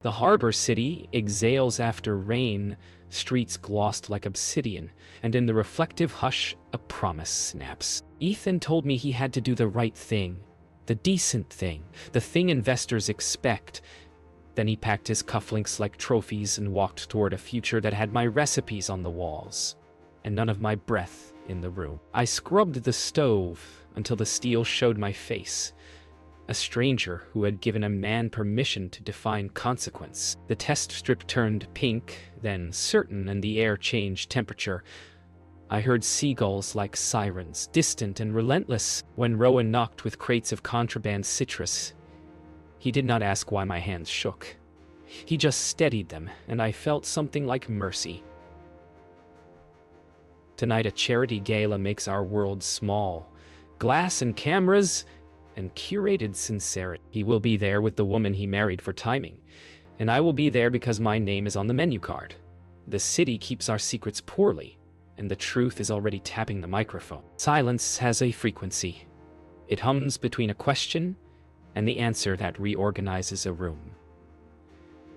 The harbor city exhales after rain, streets glossed like obsidian, and in the reflective hush, a promise snaps. Ethan told me he had to do the right thing, the decent thing, the thing investors expect. Then he packed his cufflinks like trophies and walked toward a future that had my recipes on the walls, and none of my breath in the room. I scrubbed the stove until the steel showed my face, a stranger who had given a man permission to define consequence. The test strip turned pink, then certain, and the air changed temperature. I heard seagulls like sirens, distant and relentless, when Rowan knocked with crates of contraband citrus. He did not ask why my hands shook. He just steadied them, and I felt something like mercy. Tonight a charity gala makes our world small. Glass and cameras and curated sincerity. He will be there with the woman he married for timing, and I will be there because my name is on the menu card. The city keeps our secrets poorly, and the truth is already tapping the microphone. Silence has a frequency. It hums between a question and the answer that reorganizes a room.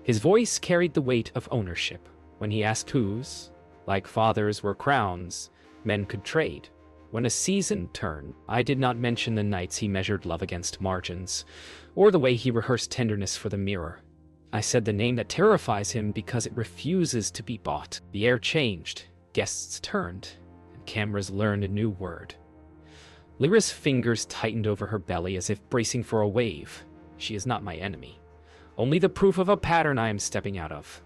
His voice carried the weight of ownership. When he asked whose, like fathers were crowns, men could trade. When a season turned, I did not mention the nights he measured love against margins, or the way he rehearsed tenderness for the mirror. I said the name that terrifies him because it refuses to be bought. The air changed, guests turned, and cameras learned a new word. Lyra's fingers tightened over her belly as if bracing for a wave. She is not my enemy, only the proof of a pattern I am stepping out of.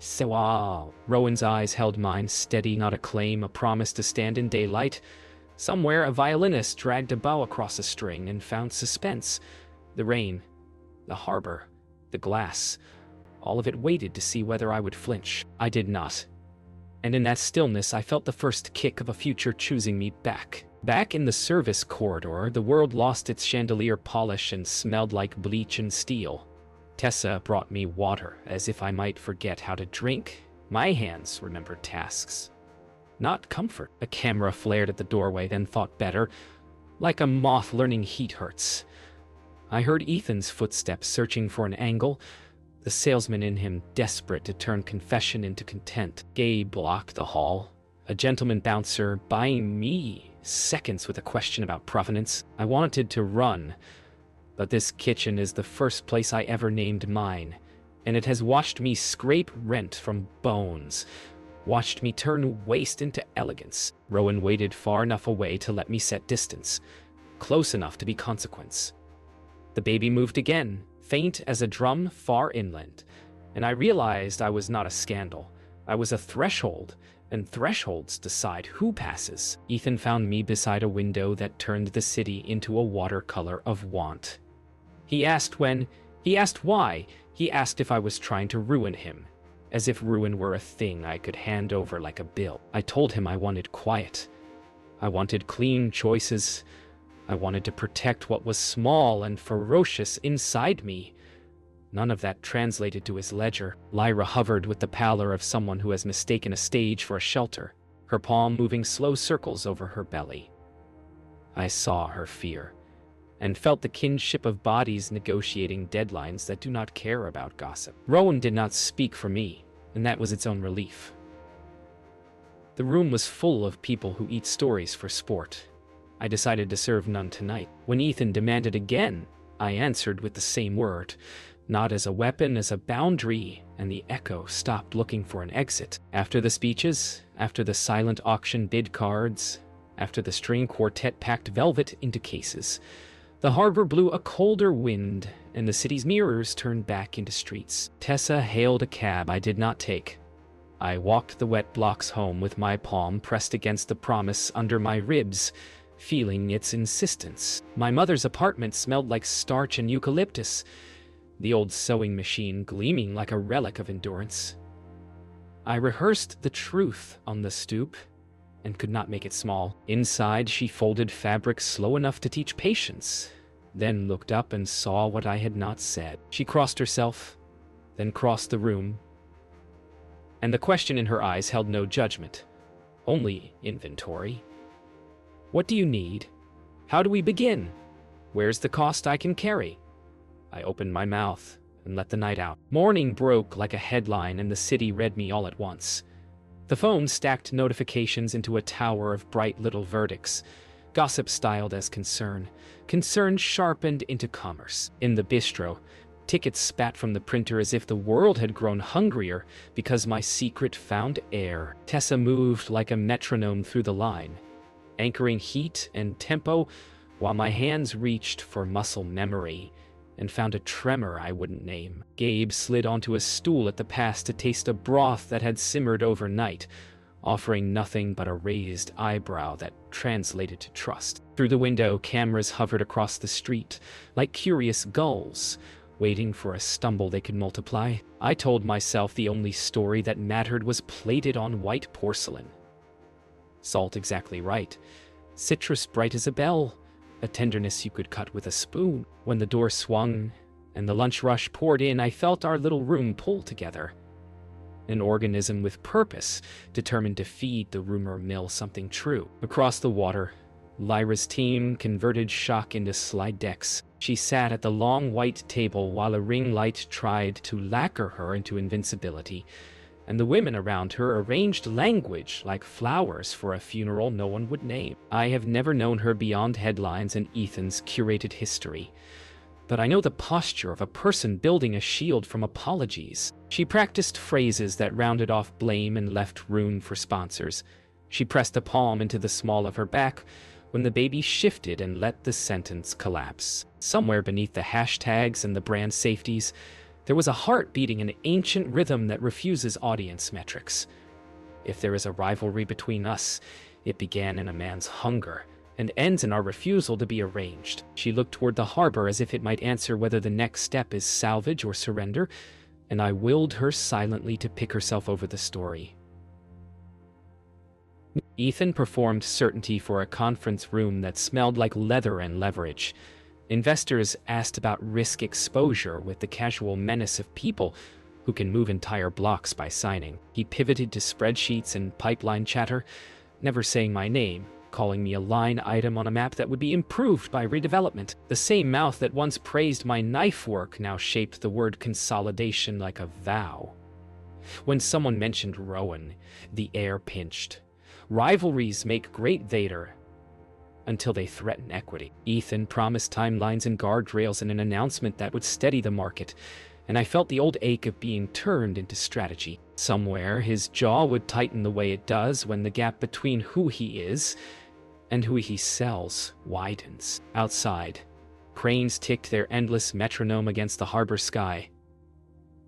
So, Rowan's eyes held mine, steady, not a claim, a promise to stand in daylight. Somewhere, a violinist dragged a bow across a string and found suspense. The rain, the harbor, the glass, all of it waited to see whether I would flinch. I did not. And in that stillness, I felt the first kick of a future choosing me back. Back in the service corridor, the world lost its chandelier polish and smelled like bleach and steel. Tessa brought me water, as if I might forget how to drink. My hands remembered tasks, not comfort. A camera flared at the doorway, then thought better. Like a moth learning heat hurts. I heard Ethan's footsteps searching for an angle, the salesman in him desperate to turn confession into content. Gabe blocked the hall, a gentleman bouncer buying me seconds with a question about provenance. I wanted to run, but this kitchen is the first place I ever named mine, and it has watched me scrape rent from bones, watched me turn waste into elegance. Rowan waited far enough away to let me set distance, close enough to be consequence. The baby moved again, faint as a drum far inland, and I realized I was not a scandal. I was a threshold, and thresholds decide who passes. Ethan found me beside a window that turned the city into a watercolor of want. He asked when, he asked why, he asked if I was trying to ruin him, as if ruin were a thing I could hand over like a bill. I told him I wanted quiet. I wanted clean choices. I wanted to protect what was small and ferocious inside me. None of that translated to his ledger. Lyra hovered with the pallor of someone who has mistaken a stage for a shelter, her palm moving slow circles over her belly. I saw her fear, and felt the kinship of bodies negotiating deadlines that do not care about gossip. Rowan did not speak for me, and that was its own relief. The room was full of people who eat stories for sport. I decided to serve none tonight. When Ethan demanded again, I answered with the same word, not as a weapon, as a boundary, and the echo stopped looking for an exit. After the speeches, after the silent auction bid cards, after the string quartet packed velvet into cases, the harbor blew a colder wind, and the city's mirrors turned back into streets. Tessa hailed a cab I did not take. I walked the wet blocks home with my palm pressed against the promise under my ribs, feeling its insistence. My mother's apartment smelled like starch and eucalyptus, the old sewing machine gleaming like a relic of endurance. I rehearsed the truth on the stoop, and could not make it small. Inside, she folded fabric slow enough to teach patience, then looked up and saw what I had not said. She crossed herself, then crossed the room, and the question in her eyes held no judgment, only inventory. What do you need? How do we begin? Where's the cost I can carry? I opened my mouth, and let the night out. Morning broke like a headline, and the city read me all at once. The phone stacked notifications into a tower of bright little verdicts. Gossip styled as concern. Concern sharpened into commerce. In the bistro, tickets spat from the printer as if the world had grown hungrier because my secret found air. Tessa moved like a metronome through the line, anchoring heat and tempo while my hands reached for muscle memory and found a tremor I wouldn't name. Gabe slid onto a stool at the pass to taste a broth that had simmered overnight, offering nothing but a raised eyebrow that translated to trust. Through the window, cameras hovered across the street like curious gulls, waiting for a stumble they could multiply. I told myself the only story that mattered was plated on white porcelain. Salt exactly right. Citrus bright as a bell. A tenderness you could cut with a spoon. When the door swung and the lunch rush poured in, I felt our little room pull together. An organism with purpose, determined to feed the rumor mill something true. Across the water, Lyra's team converted shock into slide decks. She sat at the long white table while a ring light tried to lacquer her into invincibility, and the women around her arranged language like flowers for a funeral no one would name. I have never known her beyond headlines and Ethan's curated history, but I know the posture of a person building a shield from apologies. She practiced phrases that rounded off blame and left room for sponsors. She pressed a palm into the small of her back when the baby shifted and let the sentence collapse. Somewhere beneath the hashtags and the brand safeties, there was a heart beating an ancient rhythm that refuses audience metrics. If there is a rivalry between us, it began in a man's hunger and ends in our refusal to be arranged. She looked toward the harbor as if it might answer whether the next step is salvage or surrender, and I willed her silently to pick herself over the story. Ethan performed certainty for a conference room that smelled like leather and leverage. Investors asked about risk exposure with the casual menace of people who can move entire blocks by signing. He pivoted to spreadsheets and pipeline chatter, never saying my name, calling me a line item on a map that would be improved by redevelopment. The same mouth that once praised my knife work now shaped the word consolidation like a vow. When someone mentioned Rowan, the air pinched. Rivalries make great Vader until they threaten equity. Ethan promised timelines and guardrails and an announcement that would steady the market, and I felt the old ache of being turned into strategy. Somewhere, his jaw would tighten the way it does when the gap between who he is and who he sells widens. Outside, cranes ticked their endless metronome against the harbor sky.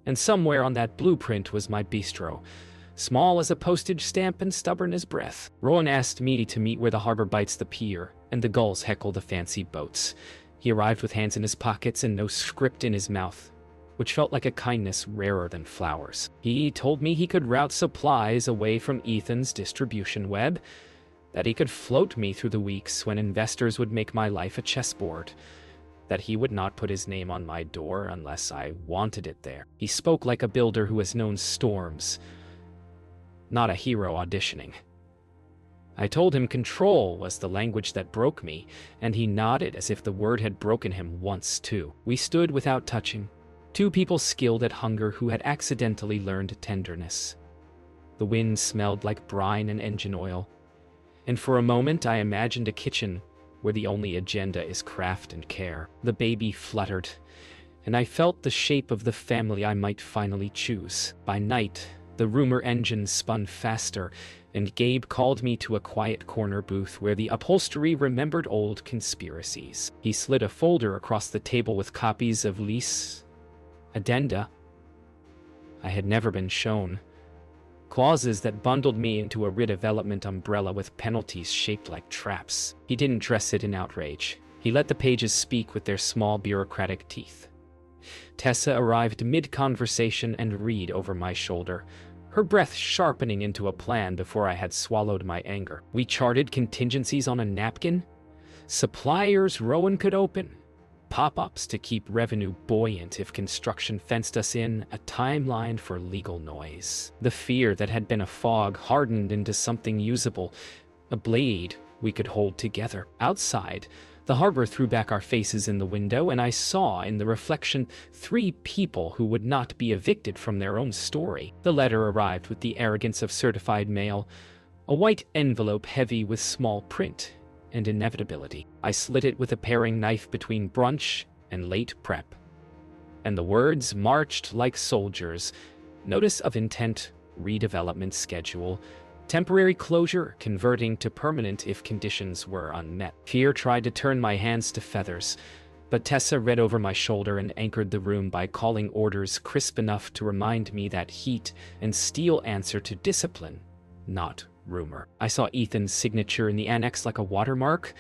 And somewhere on that blueprint was my bistro, small as a postage stamp and stubborn as breath. Rowan asked me to meet where the harbor bites the pier, and the gulls heckle the fancy boats. He arrived with hands in his pockets and no script in his mouth, which felt like a kindness rarer than flowers. He told me he could route supplies away from Ethan's distribution web, that he could float me through the weeks when investors would make my life a chessboard, that he would not put his name on my door unless I wanted it there. He spoke like a builder who has known storms, not a hero auditioning. I told him control was the language that broke me, and he nodded as if the word had broken him once too. We stood without touching, two people skilled at hunger who had accidentally learned tenderness. The wind smelled like brine and engine oil, and for a moment I imagined a kitchen where the only agenda is craft and care. The baby fluttered, and I felt the shape of the family I might finally choose. By night, the rumor engine spun faster, and Gabe called me to a quiet corner booth where the upholstery remembered old conspiracies. He slid a folder across the table with copies of lease addenda I had never been shown, clauses that bundled me into a redevelopment umbrella with penalties shaped like traps. He didn't dress it in outrage. He let the pages speak with their small bureaucratic teeth. Tessa arrived mid-conversation and read over my shoulder, her breath sharpening into a plan before I had swallowed my anger. We charted contingencies on a napkin, suppliers Rowan could open, pop-ups to keep revenue buoyant if construction fenced us in, a timeline for legal noise. The fear that had been a fog hardened into something usable, a blade we could hold together. Outside, The harbor threw back our faces in the window, and I saw in the reflection 3 people who would not be evicted from their own story. The letter arrived with the arrogance of certified mail, a white envelope heavy with small print and inevitability. I slit it with a paring knife between brunch and late prep. And the words marched like soldiers. Notice of intent, redevelopment schedule, temporary closure converting to permanent if conditions were unmet. Fear tried to turn my hands to feathers, but Tessa read over my shoulder and anchored the room by calling orders crisp enough to remind me that heat and steel answer to discipline, not rumor. I saw Ethan's signature in the annex like a watermark,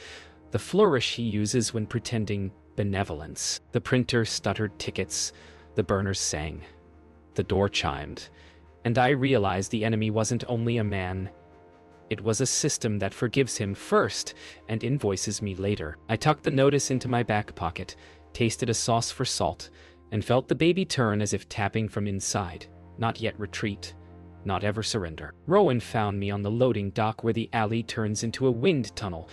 the flourish he uses when pretending benevolence. The printer stuttered tickets, the burners sang, the door chimed, and I realized the enemy wasn't only a man. It was a system that forgives him first and invoices me later. I tucked the notice into my back pocket, tasted a sauce for salt, and felt the baby turn as if tapping from inside. Not yet retreat, not ever surrender. Rowan found me on the loading dock where the alley turns into a wind tunnel,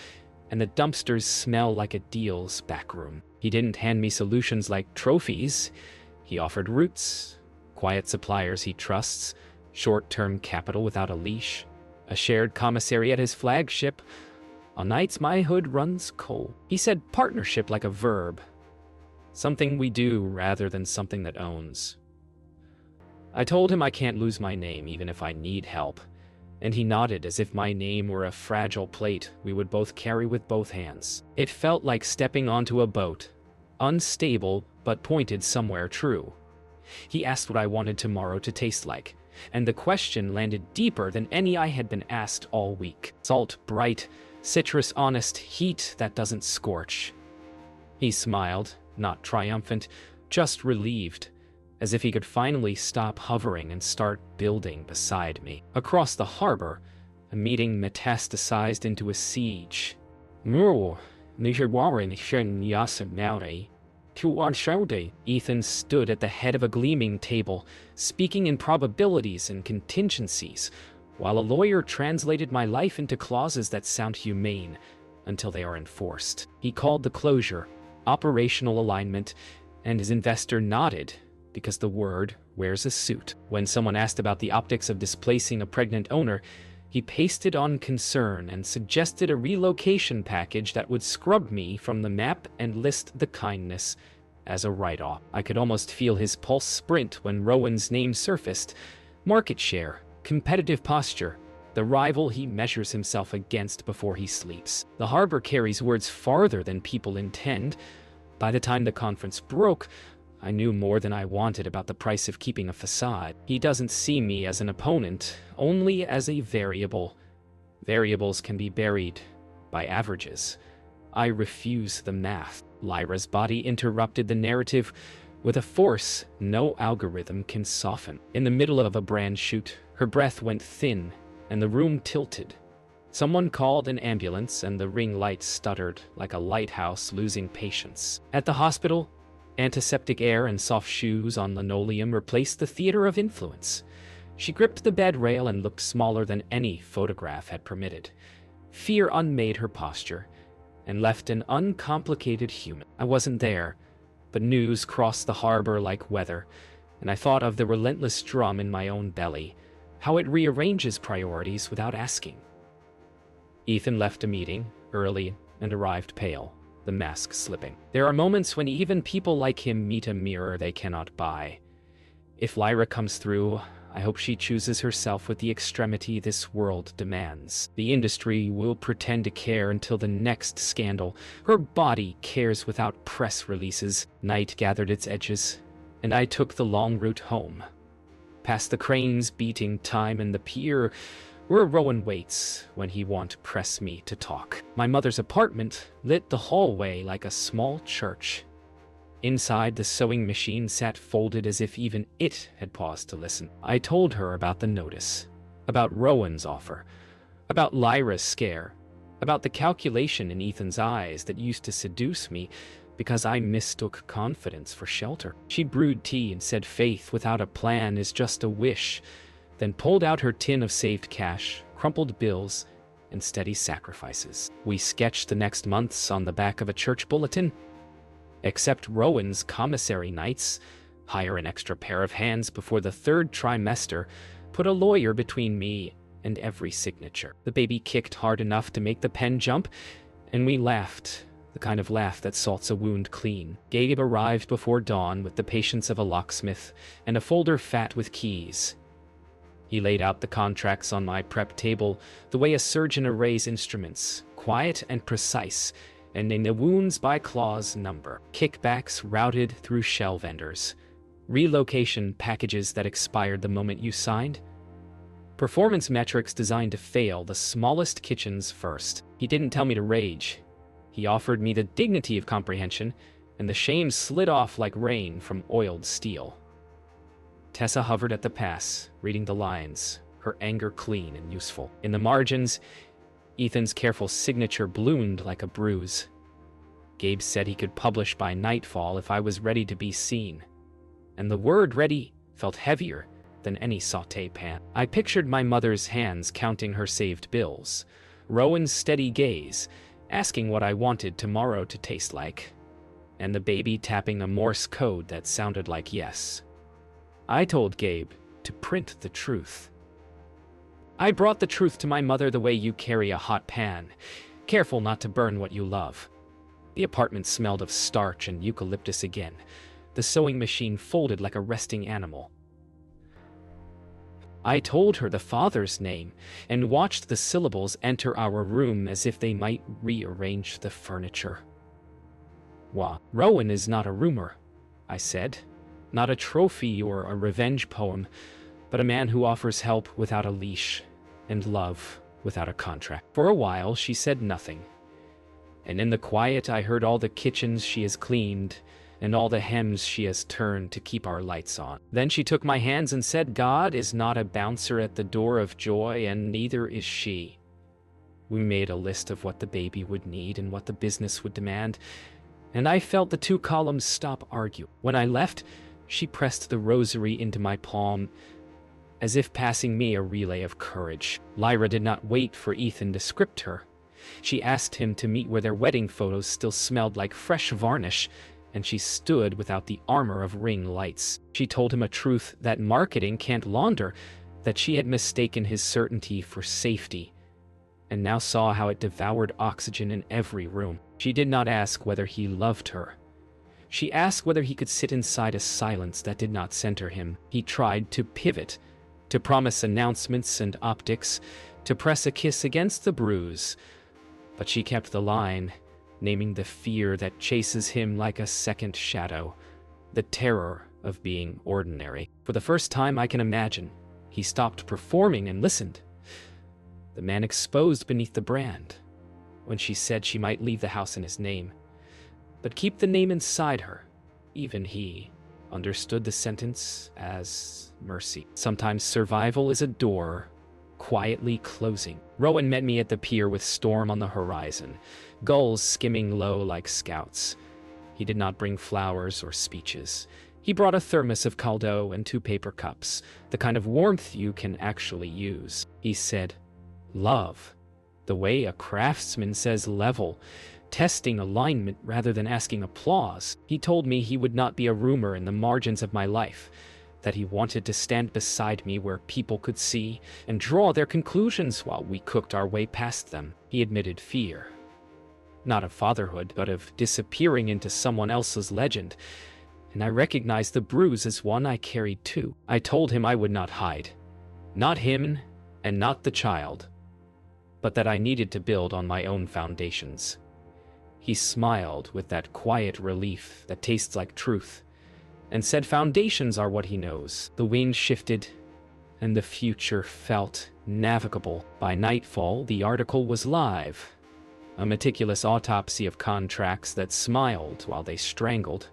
and the dumpsters smell like a deal's backroom. He didn't hand me solutions like trophies. He offered roots, quiet suppliers he trusts, short-term capital without a leash, a shared commissary at his flagship. On nights my hood runs cold. He said partnership like a verb, something we do rather than something that owns. I told him I can't lose my name even if I need help, and he nodded as if my name were a fragile plate we would both carry with both hands. It felt like stepping onto a boat, unstable but pointed somewhere true. He asked what I wanted tomorrow to taste like, and the question landed deeper than any I had been asked all week. Salt, bright, citrus, honest, heat that doesn't scorch. He smiled, not triumphant, just relieved, as if he could finally stop hovering and start building beside me. Across the harbor, a meeting metastasized into a siege. Ethan stood at the head of a gleaming table, speaking in probabilities and contingencies, while a lawyer translated my life into clauses that sound humane until they are enforced. He called the closure operational alignment, and his investor nodded because the word wears a suit. When someone asked about the optics of displacing a pregnant owner, he pasted on concern and suggested a relocation package that would scrub me from the map and list the kindness as a write-off. I could almost feel his pulse sprint when Rowan's name surfaced. Market share, competitive posture, the rival he measures himself against before he sleeps. The harbor carries words farther than people intend. By the time the conference broke, I knew more than I wanted about the price of keeping a facade. He doesn't see me as an opponent, only as a variable. Variables can be buried by averages. I refuse the math. Lyra's body interrupted the narrative with a force no algorithm can soften. In the middle of a brand shoot, her breath went thin, and the room tilted. Someone called an ambulance, and the ring light stuttered like a lighthouse losing patience. At the hospital, antiseptic air and soft shoes on linoleum replaced the theater of influence. She gripped the bed rail and looked smaller than any photograph had permitted. Fear unmade her posture and left an uncomplicated human. I wasn't there, but news crossed the harbor like weather, and I thought of the relentless drum in my own belly, how it rearranges priorities without asking. Ethan left a meeting early and arrived pale, the mask slipping. There are moments when even people like him meet a mirror they cannot buy. If Lyra comes through, I hope she chooses herself with the extremity this world demands. The industry will pretend to care until the next scandal. Her body cares without press releases. Night gathered its edges, and I took the long route home. Past the cranes beating time and the pier, where Rowan waits when he won't press me to talk. My mother's apartment lit the hallway like a small church. Inside, the sewing machine sat folded as if even it had paused to listen. I told her about the notice, about Rowan's offer, about Lyra's scare, about the calculation in Ethan's eyes that used to seduce me because I mistook confidence for shelter. She brewed tea and said faith without a plan is just a wish, then pulled out her tin of saved cash, crumpled bills, and steady sacrifices. We sketched the next months on the back of a church bulletin. Accept Rowan's commissary nights, hire an extra pair of hands before the third trimester, put a lawyer between me and every signature. The baby kicked hard enough to make the pen jump, and we laughed, the kind of laugh that salts a wound clean. Gabe arrived before dawn with the patience of a locksmith and a folder fat with keys. He laid out the contracts on my prep table the way a surgeon arrays instruments, quiet and precise, and named the wounds by clause number. Kickbacks routed through shell vendors. Relocation packages that expired the moment you signed. Performance metrics designed to fail the smallest kitchens first. He didn't tell me to rage. He offered me the dignity of comprehension, and the shame slid off like rain from oiled steel. Tessa hovered at the pass, reading the lines, her anger clean and useful. In the margins, Ethan's careful signature bloomed like a bruise. Gabe said he could publish by nightfall if I was ready to be seen, and the word ready felt heavier than any sauté pan. I pictured my mother's hands counting her saved bills, Rowan's steady gaze, asking what I wanted tomorrow to taste like, and the baby tapping a Morse code that sounded like yes. I told Gabe to print the truth. I brought the truth to my mother the way you carry a hot pan, careful not to burn what you love. The apartment smelled of starch and eucalyptus again. The sewing machine folded like a resting animal. I told her the father's name and watched the syllables enter our room as if they might rearrange the furniture. Rowan is not a rumor, I said. Not a trophy or a revenge poem, but a man who offers help without a leash and love without a contract. For a while, she said nothing. And in the quiet, I heard all the kitchens she has cleaned and all the hems she has turned to keep our lights on. Then she took my hands and said, God is not a bouncer at the door of joy, and neither is she. We made a list of what the baby would need and what the business would demand, and I felt the two columns stop arguing. When I left, she pressed the rosary into my palm, as if passing me a relay of courage. Lyra did not wait for Ethan to script her. She asked him to meet where their wedding photos still smelled like fresh varnish, and she stood without the armor of ring lights. She told him a truth that marketing can't launder, that she had mistaken his certainty for safety, and now saw how it devoured oxygen in every room. She did not ask whether he loved her. She asked whether he could sit inside a silence that did not center him. He tried to pivot, to promise announcements and optics, to press a kiss against the bruise, but she kept the line, naming the fear that chases him like a second shadow, the terror of being ordinary. For the first time I can imagine, he stopped performing and listened. The man exposed beneath the brand, when she said she might leave the house in his name, but keep the name inside her. Even he understood the sentence as mercy. Sometimes survival is a door quietly closing. Rowan met me at the pier with storm on the horizon, gulls skimming low like scouts. He did not bring flowers or speeches. He brought a thermos of caldo and 2 paper cups, the kind of warmth you can actually use. He said, love, the way a craftsman says level, testing alignment rather than asking applause. He told me he would not be a rumor in the margins of my life, that he wanted to stand beside me where people could see and draw their conclusions while we cooked our way past them. He admitted fear, not of fatherhood, but of disappearing into someone else's legend, and I recognized the bruise as one I carried too. I told him I would not hide, not him and not the child, but that I needed to build on my own foundations. He smiled with that quiet relief that tastes like truth, and said foundations are what he knows. The wind shifted, and the future felt navigable. By nightfall, the article was live, a meticulous autopsy of contracts that smiled while they strangled.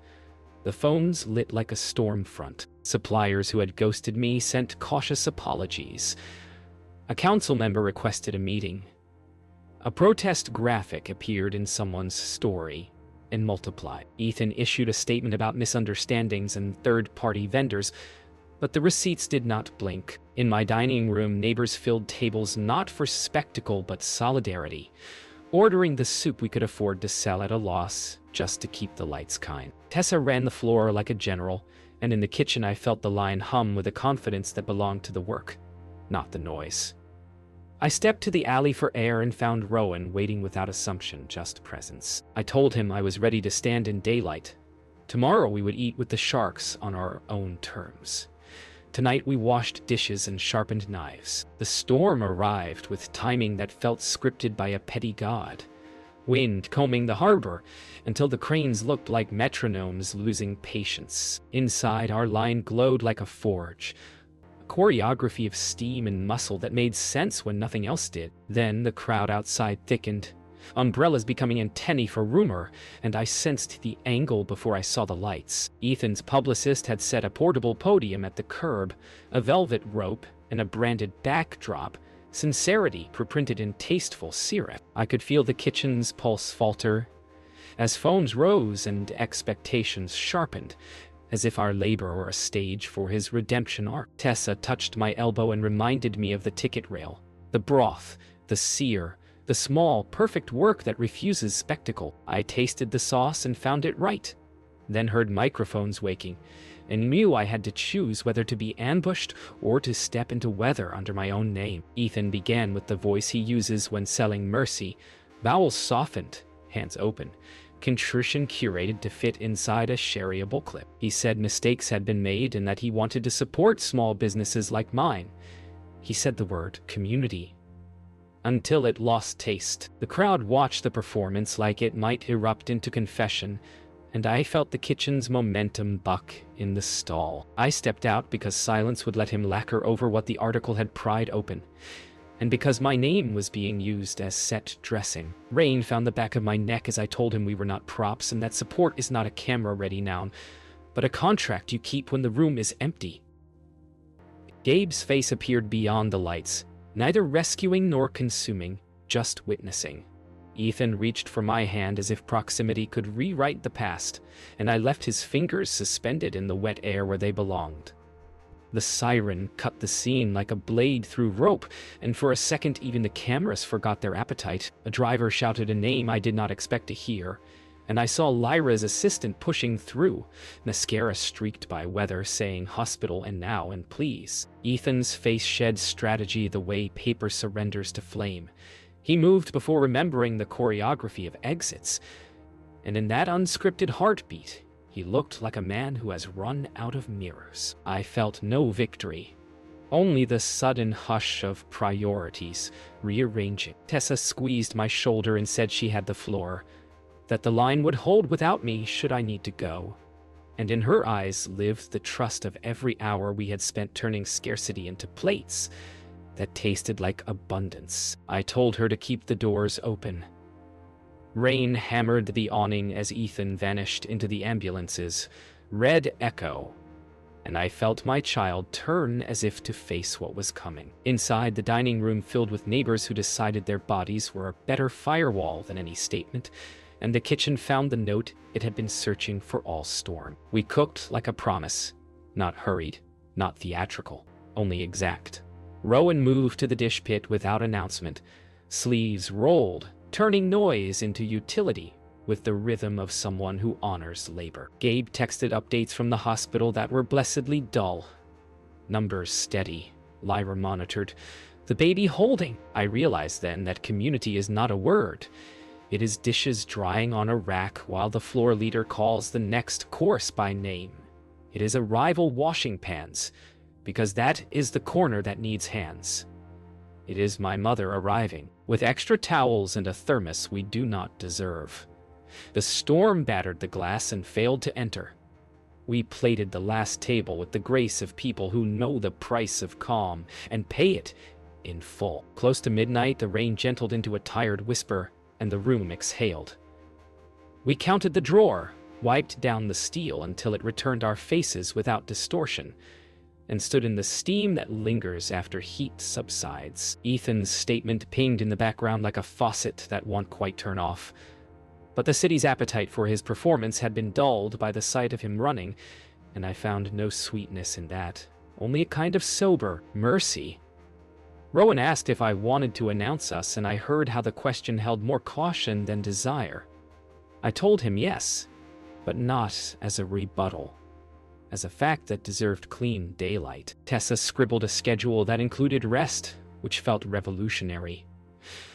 The phones lit like a storm front. Suppliers who had ghosted me sent cautious apologies. A council member requested a meeting. A protest graphic appeared in someone's story and multiplied. Ethan issued a statement about misunderstandings and third-party vendors, But the receipts did not blink. In my dining room, neighbors filled tables not for spectacle but solidarity, ordering the soup we could afford to sell at a loss just to keep the lights kind. Tessa ran the floor like a general, and in the kitchen I felt the line hum with a confidence that belonged to the work, not the noise. I stepped to the alley for air and found Rowan waiting without assumption, just presence. I told him I was ready to stand in daylight. Tomorrow we would eat with the sharks on our own terms. Tonight we washed dishes and sharpened knives. The storm arrived with timing that felt scripted by a petty god. Wind combing the harbor until the cranes looked like metronomes losing patience. Inside, our line glowed like a forge, a choreography of steam and muscle that made sense when nothing else did. Then the crowd outside thickened, umbrellas becoming antennae for rumor, and I sensed the angle before I saw the lights. Ethan's publicist had set a portable podium at the curb, a velvet rope, and a branded backdrop, sincerity printed in tasteful serif. I could feel the kitchen's pulse falter as foams rose and expectations sharpened, as if our labor were a stage for his redemption arc. Tessa touched my elbow and reminded me of the ticket rail, the broth, the sear, the small, perfect work that refuses spectacle. I tasted the sauce and found it right, then heard microphones waking, and knew I had to choose whether to be ambushed or to step into weather under my own name. Ethan began with the voice he uses when selling mercy, vowels softened, hands open, contrition curated to fit inside a shareable clip. He said mistakes had been made and that he wanted to support small businesses like mine. He said the word community until it lost taste. The crowd watched the performance like it might erupt into confession, and I felt the kitchen's momentum buck in the stall. I stepped out because silence would let him lacquer over what the article had pried open, and because my name was being used as set dressing. Rain found the back of my neck as I told him we were not props and that support is not a camera-ready noun, but a contract you keep when the room is empty. Gabe's face appeared beyond the lights, neither rescuing nor consuming, just witnessing. Ethan reached for my hand as if proximity could rewrite the past, and I left his fingers suspended in the wet air where they belonged. The siren cut the scene like a blade through rope, and for a second even the cameras forgot their appetite. A driver shouted a name I did not expect to hear, and I saw Lyra's assistant pushing through, mascara streaked by weather saying hospital and now and please. Ethan's face shed strategy the way paper surrenders to flame. He moved before remembering the choreography of exits, and in that unscripted heartbeat, he looked like a man who has run out of mirrors. I felt no victory, only the sudden hush of priorities rearranging. Tessa squeezed my shoulder and said she had the floor, that the line would hold without me should I need to go. And in her eyes lived the trust of every hour we had spent turning scarcity into plates that tasted like abundance. I told her to keep the doors open. Rain hammered the awning as Ethan vanished into the ambulance's red echo, and I felt my child turn as if to face what was coming. Inside, the dining room filled with neighbors who decided their bodies were a better firewall than any statement, and the kitchen found the note it had been searching for all storm. We cooked like a promise, not hurried, not theatrical, only exact. Rowan moved to the dish pit without announcement. Sleeves rolled, turning noise into utility with the rhythm of someone who honors labor. Gabe texted updates from the hospital that were blessedly dull. Numbers steady. Lyra monitored. The baby holding. I realized then that community is not a word. It is dishes drying on a rack while the floor leader calls the next course by name. It is arrival washing pans, because that is the corner that needs hands. It is my mother arriving, with extra towels and a thermos we do not deserve. The storm battered the glass and failed to enter. We plated the last table with the grace of people who know the price of calm and pay it in full. Close to midnight, the rain gentled into a tired whisper, and the room exhaled. We counted the drawer, wiped down the steel until it returned our faces without distortion, and stood in the steam that lingers after heat subsides. Ethan's statement pinged in the background like a faucet that won't quite turn off. But the city's appetite for his performance had been dulled by the sight of him running, and I found no sweetness in that, only a kind of sober mercy. Rowan asked if I wanted to announce us, and I heard how the question held more caution than desire. I told him yes, but not as a rebuttal, as a fact that deserved clean daylight. Tessa scribbled a schedule that included rest, which felt revolutionary,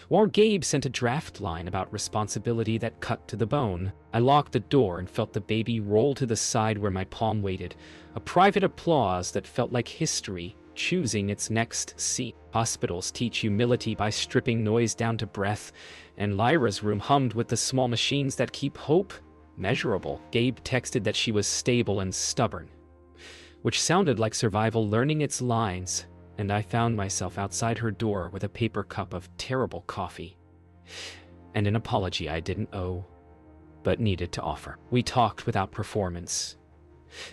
while Gabe sent a draft line about responsibility that cut to the bone. I locked the door and felt the baby roll to the side where my palm waited, a private applause that felt like history choosing its next seat. Hospitals teach humility by stripping noise down to breath, and Lyra's room hummed with the small machines that keep hope measurable. Gabe texted that she was stable and stubborn, which sounded like survival learning its lines, and I found myself outside her door with a paper cup of terrible coffee, and an apology I didn't owe, but needed to offer. We talked without performance.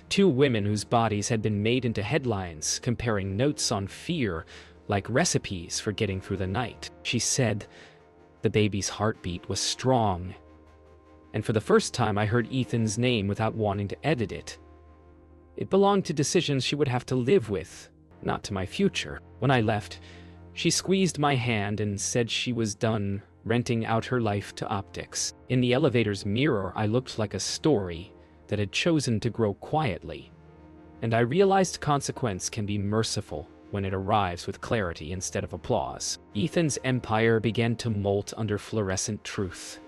Two women whose bodies had been made into headlines, comparing notes on fear like recipes for getting through the night. She said the baby's heartbeat was strong, and for the first time I heard Ethan's name without wanting to edit it. It belonged to decisions she would have to live with, not to my future. When I left, she squeezed my hand and said she was done renting out her life to optics. In the elevator's mirror, I looked like a story that had chosen to grow quietly, and I realized consequence can be merciful when it arrives with clarity instead of applause. Ethan's empire began to molt under fluorescent truth.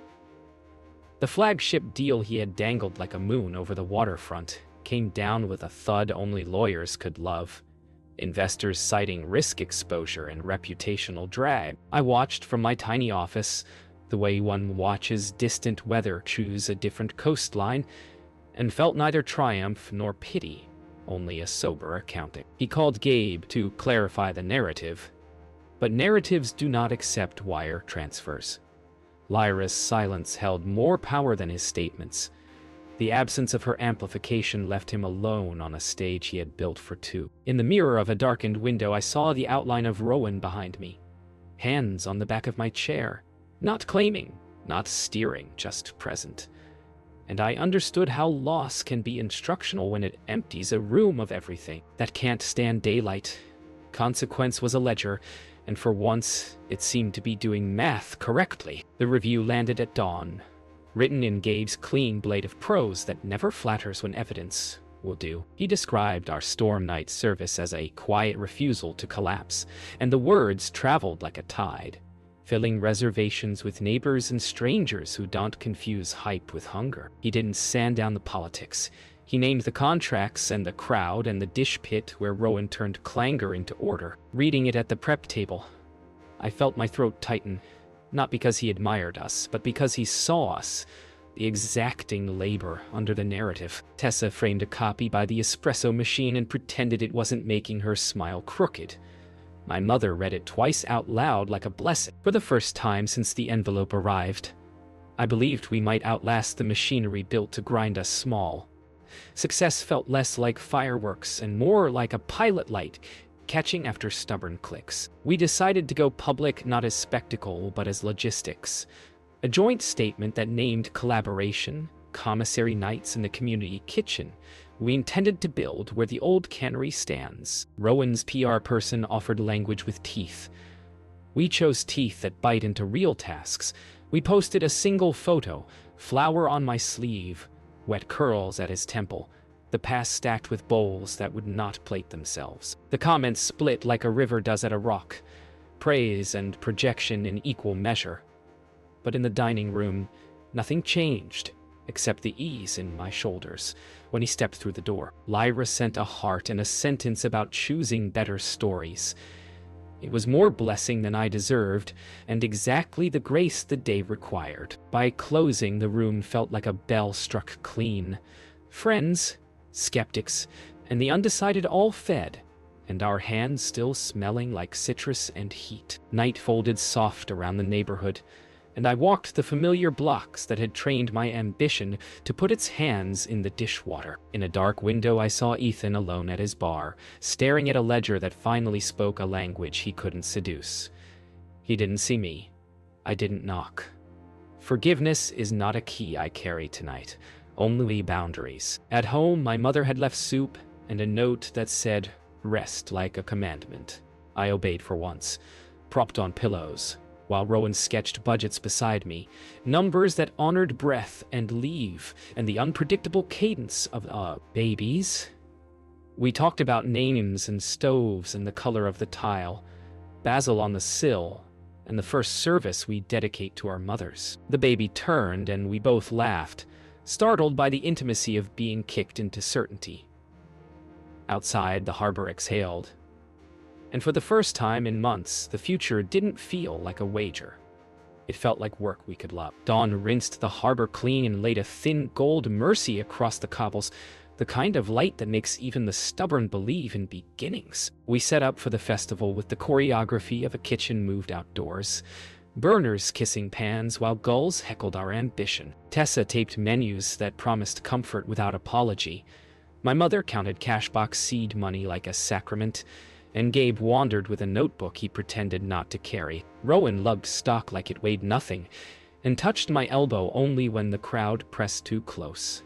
The flagship deal he had dangled like a moon over the waterfront came down with a thud only lawyers could love, investors citing risk exposure and reputational drag. I watched from my tiny office, the way one watches distant weather choose a different coastline, and felt neither triumph nor pity, only a sober accounting. He called Gabe to clarify the narrative, but narratives do not accept wire transfers. Lyra's silence held more power than his statements. The absence of her amplification left him alone on a stage he had built for two. In the mirror of a darkened window, I saw the outline of Rowan behind me, hands on the back of my chair, not claiming, not steering, just present. And I understood how loss can be instructional when it empties a room of everything that can't stand daylight. Consequence was a ledger, and for once, it seemed to be doing math correctly. The review landed at dawn, written in Gabe's clean blade of prose that never flatters when evidence will do. He described our storm night service as a quiet refusal to collapse, and the words traveled like a tide, filling reservations with neighbors and strangers who don't confuse hype with hunger. He didn't sand down the politics. He named the contracts and the crowd and the dish pit where Rowan turned clangor into order. Reading it at the prep table, I felt my throat tighten, not because he admired us, but because he saw us, the exacting labor under the narrative. Tessa framed a copy by the espresso machine and pretended it wasn't making her smile crooked. My mother read it twice out loud like a blessing. For the first time since the envelope arrived, I believed we might outlast the machinery built to grind us small. Success felt less like fireworks and more like a pilot light catching after stubborn clicks. We decided to go public not as spectacle but as logistics, a joint statement that named collaboration, commissary nights, and the community kitchen we intended to build where the old cannery stands. Rowan's PR person offered language with teeth. We chose teeth that bite into real tasks. We posted a single photo, flower on my sleeve, wet curls at his temple, the past stacked with bowls that would not plate themselves. The comments split like a river does at a rock, praise and projection in equal measure. But in the dining room, nothing changed, except the ease in my shoulders when he stepped through the door. Lyra sent a heart and a sentence about choosing better stories. It was more blessing than I deserved, and exactly the grace the day required. By closing, the room felt like a bell struck clean. Friends, skeptics, and the undecided all fed, and our hands still smelling like citrus and heat. Night folded soft around the neighborhood, and I walked the familiar blocks that had trained my ambition to put its hands in the dishwater. In a dark window, I saw Ethan alone at his bar, staring at a ledger that finally spoke a language he couldn't seduce. He didn't see me. I didn't knock. Forgiveness is not a key I carry tonight, only boundaries. At home, my mother had left soup and a note that said, Rest like a commandment. I obeyed for once, propped on pillows, while Rowan sketched budgets beside me, numbers that honored breath and leave, and the unpredictable cadence of babies. We talked about names and stoves and the color of the tile, basil on the sill, and the first service we dedicate to our mothers. The baby turned, and we both laughed, startled by the intimacy of being kicked into certainty. Outside, the harbor exhaled, and for the first time in months, the future didn't feel like a wager. It felt like work we could love. Dawn rinsed the harbor clean and laid a thin gold mercy across the cobbles, the kind of light that makes even the stubborn believe in beginnings. We set up for the festival with the choreography of a kitchen moved outdoors, burners kissing pans while gulls heckled our ambition. Tessa taped menus that promised comfort without apology. My mother counted cashbox seed money like a sacrament, and Gabe wandered with a notebook he pretended not to carry. Rowan lugged stock like it weighed nothing, and touched my elbow only when the crowd pressed too close.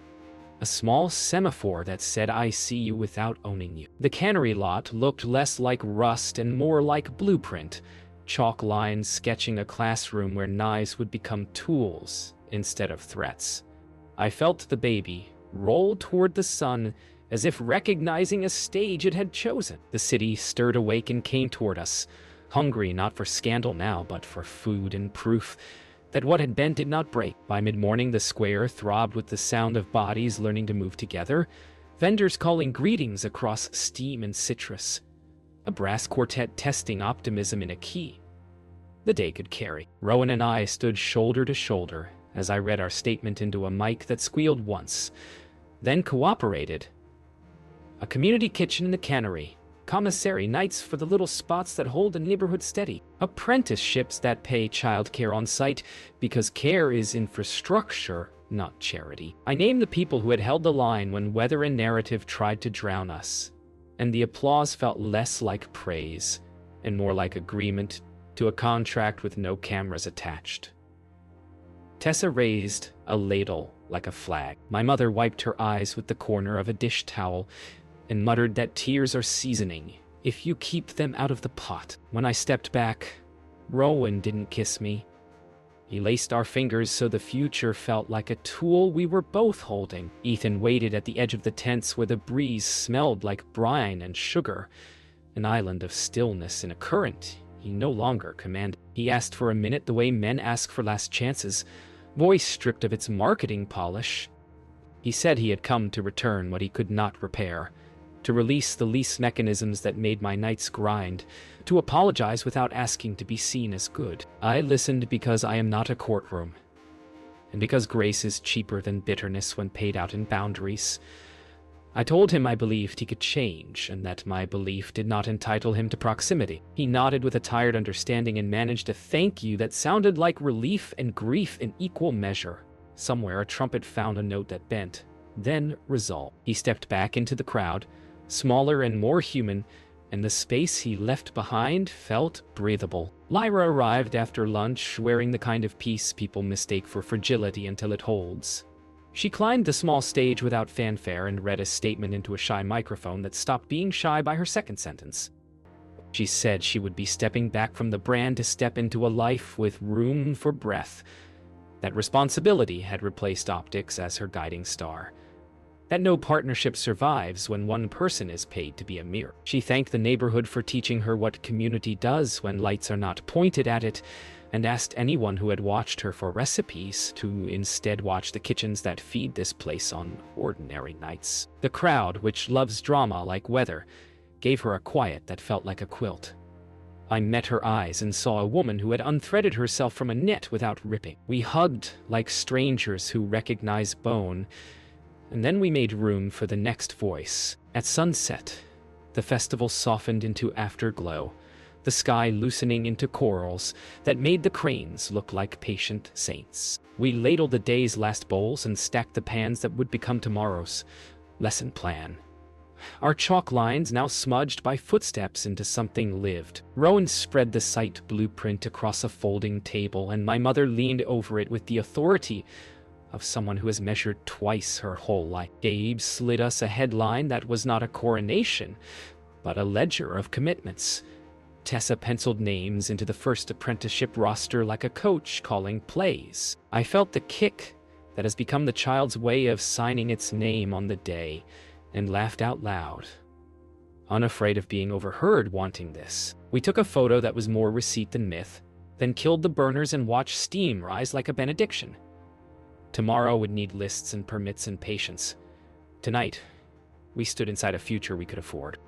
A small semaphore that said "I see you" without owning you. The cannery lot looked less like rust and more like blueprint, chalk lines sketching a classroom where knives would become tools instead of threats. I felt the baby roll toward the sun, as if recognizing a stage it had chosen. The city stirred awake and came toward us, hungry not for scandal now, but for food and proof that what had bent did not break. By mid-morning, the square throbbed with the sound of bodies learning to move together, vendors calling greetings across steam and citrus, a brass quartet testing optimism in a key the day could carry. Rowan and I stood shoulder to shoulder as I read our statement into a mic that squealed once, then cooperated. A community kitchen in the cannery, commissary nights for the little spots that hold a neighborhood steady, apprenticeships that pay childcare on site because care is infrastructure, not charity. I named the people who had held the line when weather and narrative tried to drown us, and the applause felt less like praise and more like agreement to a contract with no cameras attached. Tessa raised a ladle like a flag. My mother wiped her eyes with the corner of a dish towel and muttered that tears are seasoning if you keep them out of the pot. When I stepped back, Rowan didn't kiss me. He laced our fingers so the future felt like a tool we were both holding. Ethan waited at the edge of the tents where the breeze smelled like brine and sugar, an island of stillness in a current he no longer commanded. He asked for a minute the way men ask for last chances, voice stripped of its marketing polish. He said he had come to return what he could not repair, to release the lease mechanisms that made my nights grind, to apologize without asking to be seen as good. I listened because I am not a courtroom, and because grace is cheaper than bitterness when paid out in boundaries. I told him I believed he could change, and that my belief did not entitle him to proximity. He nodded with a tired understanding and managed a thank you that sounded like relief and grief in equal measure. Somewhere a trumpet found a note that bent, then resolved. He stepped back into the crowd, smaller and more human, and the space he left behind felt breathable. Lyra arrived after lunch, wearing the kind of peace people mistake for fragility until it holds. She climbed the small stage without fanfare and read a statement into a shy microphone that stopped being shy by her second sentence. She said she would be stepping back from the brand to step into a life with room for breath, that responsibility had replaced optics as her guiding star, that no partnership survives when one person is paid to be a mirror. She thanked the neighborhood for teaching her what community does when lights are not pointed at it, and asked anyone who had watched her for recipes to instead watch the kitchens that feed this place on ordinary nights. The crowd, which loves drama like weather, gave her a quiet that felt like a quilt. I met her eyes and saw a woman who had unthreaded herself from a net without ripping. We hugged like strangers who recognize bone, and then we made room for the next voice. At sunset, the festival softened into afterglow, the sky loosening into corals that made the cranes look like patient saints. We ladled the day's last bowls and stacked the pans that would become tomorrow's lesson plan. Our chalk lines now smudged by footsteps into something lived. Rowan spread the site blueprint across a folding table, and my mother leaned over it with the authority of someone who has measured twice her whole life. Gabe slid us a headline that was not a coronation, but a ledger of commitments. Tessa penciled names into the first apprenticeship roster like a coach calling plays. I felt the kick that has become the child's way of signing its name on the day, and laughed out loud, unafraid of being overheard wanting this. We took a photo that was more receipt than myth, then killed the burners and watched steam rise like a benediction. Tomorrow would need lists and permits and patience. Tonight, we stood inside a future we could afford.